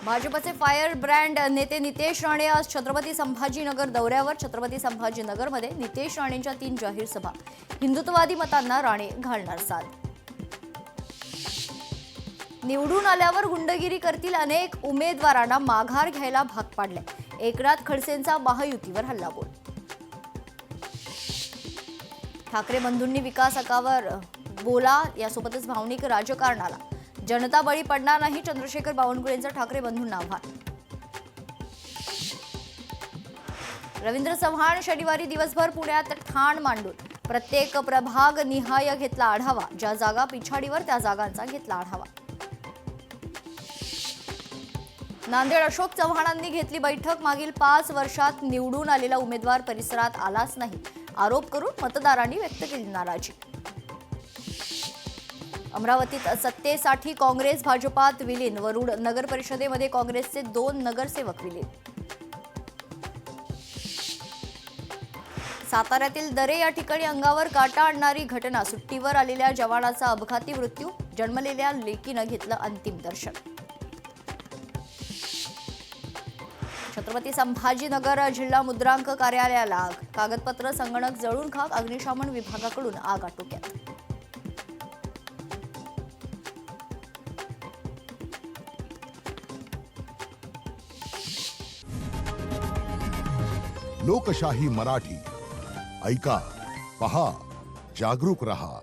भाजपचे fire brand नेते नितेश राणे आज छत्रपती संभाजीनगर दौऱ्यावर. छत्रपती संभाजीनगरमध्ये नितेश राणेंच्या 3 जाहीर सभा. हिंदुत्ववादी मतांना राणे घालणार साथ. निवडून आल्यावर गुंडगिरी करतील अनेक उमेदवारांना माघार घ्यायला भाग पाडले. एकनाथ खडसेंचा महायुतीवर हल्लाबोल. ठाकरे बंधूंनी विकास हक्कावर बोला, यासोबतच भावनिक राजकारणाला जनता बळी पडणार नाही. चंद्रशेखर बावनकुळेंचा ठाकरे बंधूंना आव्हान. रवींद्र चव्हाण शनिवारी दिवसभर पुण्यात ठाण मांडून प्रत्येक प्रभाग निहाय घेतला आढावा. ज्या जागा पिछाडीवर त्या जागांचा घेतला आढावा. नांदेड अशोक चव्हाणांनी घेतली बैठक. मागील 5 वर्षात निवडून आलेला उमेदवार परिसरात आलाच नाही, आरोप करून मतदारांनी व्यक्त केली नाराजी. अमरावतीत सत्तेसाठी काँग्रेस भाजपात विलीन. वरुड नगर परिषदेमध्ये काँग्रेसचे 2 नगरसेवक विलीन. साताऱ्यातील दरे या ठिकाणी अंगावर काटा आणणारी घटना. सुट्टीवर आलेल्या जवानाचा अपघाती मृत्यू. जन्मलेल्या लेकीनं घेतलं अंतिम दर्शन. छत्रपती संभाजीनगर जिल्हा मुद्रांक कार्यालयाला कागदपत्र संगणक जळून खाक. अग्निशमन विभागाकडून आग आटोक्यात. लोकशाही मराठी ऐका, पहा, जागरूक रहा.